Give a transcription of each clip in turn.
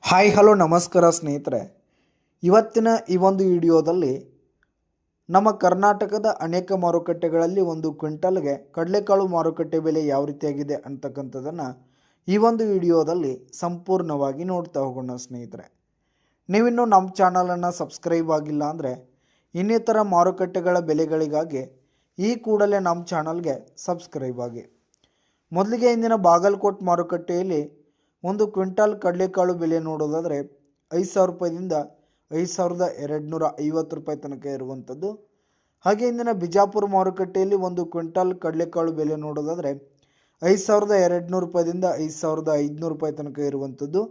Hi hello ನಮಸ್ಕಾರ ಸ್ನೇಹಿತರೆ. ಇವತ್ತಿನ ಈ ಒಂದು ವಿಡಿಯೋದಲ್ಲಿ ನಮ್ಮ ಕರ್ನಾಟಕದ ಅನೇಕ ಮಾರುಕಟ್ಟೆಗಳಲ್ಲಿ ಒಂದು ಕ್ವಿಂಟಲ್ಗೆ ಕಡಲೆಕಾಳು ಮಾರುಕಟ್ಟೆ ಬೆಲೆ ಯಾವ ರೀತಿಯಾಗಿದೆ ಅಂತಕ್ಕಂಥದ್ದನ್ನು ಈ ಒಂದು ವಿಡಿಯೋದಲ್ಲಿ ಸಂಪೂರ್ಣವಾಗಿ ನೋಡ್ತಾ ಹೋಗೋಣ ಸ್ನೇಹಿತರೆ. ನೀವಿನ್ನೂ ನಮ್ಮ ಚಾನಲನ್ನು ಸಬ್ಸ್ಕ್ರೈಬ್ ಆಗಿಲ್ಲ ಅಂದರೆ ಇನ್ನಿತರ ಮಾರುಕಟ್ಟೆಗಳ ಬೆಲೆಗಳಿಗಾಗಿ ಈ ಕೂಡಲೇ ನಮ್ಮ ಚಾನಲ್ಗೆ ಸಬ್ಸ್ಕ್ರೈಬ್ ಆಗಿ. ಮೊದಲಿಗೆ ಇಂದಿನ ಬಾಗಲಕೋಟೆ ಮಾರುಕಟ್ಟೆಯಲ್ಲಿ ಒಂದು ಕ್ವಿಂಟಾಲ್ ಕಡಲೆಕಾಳು ಬೆಲೆ ನೋಡೋದಾದರೆ 5,000 ರೂಪಾಯಿದಿಂದ 5,250 ರೂಪಾಯಿ ತನಕ ಇರುವಂಥದ್ದು. ಹಾಗೆ ಇಂದಿನ ಬಿಜಾಪುರ ಮಾರುಕಟ್ಟೆಯಲ್ಲಿ ಒಂದು ಕ್ವಿಂಟಾಲ್ ಕಡಲೆಕಾಳು ಬೆಲೆ ನೋಡೋದಾದರೆ 5,200 ರೂಪಾಯಿದಿಂದ 5,500 ರೂಪಾಯಿ ತನಕ ಇರುವಂಥದ್ದು.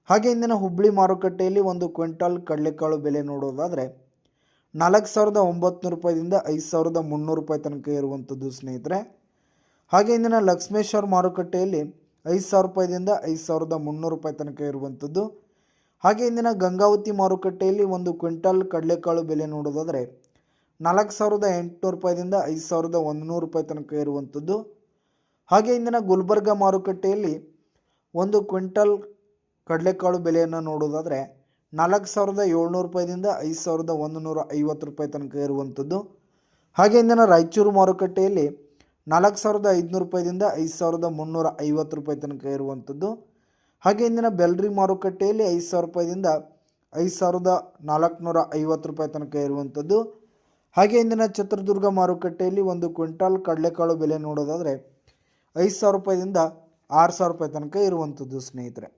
ಹಾಗೆ ಇಂದಿನ ಹುಬ್ಬಳ್ಳಿ ಮಾರುಕಟ್ಟೆಯಲ್ಲಿ ಒಂದು ಕ್ವಿಂಟಾಲ್ ಕಡಲೆಕಾಳು ಬೆಲೆ ನೋಡೋದಾದರೆ 4,900 ರೂಪಾಯಿದಿಂದ 5,300 ರೂಪಾಯಿ ತನಕ ಇರುವಂಥದ್ದು ಸ್ನೇಹಿತರೆ. ಹಾಗೆ ಇಂದಿನ ಲಕ್ಷ್ಮೇಶ್ವರ ಮಾರುಕಟ್ಟೆಯಲ್ಲಿ 5,000 ರೂಪಾಯಿದಿಂದ 5,300 ರೂಪಾಯಿ ತನಕ ಇರುವಂಥದ್ದು. ಹಾಗೆ ಇಂದಿನ ಗಂಗಾವತಿ ಮಾರುಕಟ್ಟೆಯಲ್ಲಿ ಒಂದು ಕ್ವಿಂಟಾಲ್ ಕಡಲೆಕಾಳು ಬೆಲೆ ನೋಡೋದಾದರೆ 4,800 ರೂಪಾಯಿದಿಂದ 5,100 ರೂಪಾಯಿ ತನಕ ಇರುವಂಥದ್ದು. ಹಾಗೆ ಇಂದಿನ ಗುಲ್ಬರ್ಗ ಮಾರುಕಟ್ಟೆಯಲ್ಲಿ ಒಂದು ಕ್ವಿಂಟಾಲ್ ಕಡಲೆಕಾಳು ಬೆಲೆಯನ್ನು ನೋಡೋದಾದರೆ 4,700 ರೂಪಾಯಿದಿಂದ 5,150 ರೂಪಾಯಿ ತನಕ ಇರುವಂಥದ್ದು. ಹಾಗೆ ಇಂದಿನ ರಾಯಚೂರು ಮಾರುಕಟ್ಟೆಯಲ್ಲಿ 4,500 ರೂಪಾಯಿದಿಂದ 5,350 ರೂಪಾಯಿ ತನಕ ಇರುವಂಥದ್ದು. ಹಾಗೆ ಇಂದಿನ ಬೆಲ್ರಿ ಮಾರುಕಟ್ಟೆಯಲ್ಲಿ 5,000 ರೂಪಾಯಿದಿಂದ 5,450 ರೂಪಾಯಿ ತನಕ ಇರುವಂಥದ್ದು. ಹಾಗೆ ಇಂದಿನ ಚಿತ್ರದುರ್ಗ ಮಾರುಕಟ್ಟೆಯಲ್ಲಿ ಒಂದು ಕ್ವಿಂಟಾಲ್ ಕಡಲೆಕಾಳು ಬೆಲೆ ನೋಡೋದಾದರೆ 5,000 ರೂಪಾಯಿದಿಂದ 6,000 ರೂಪಾಯಿ ತನಕ ಇರುವಂಥದ್ದು ಸ್ನೇಹಿತರೆ.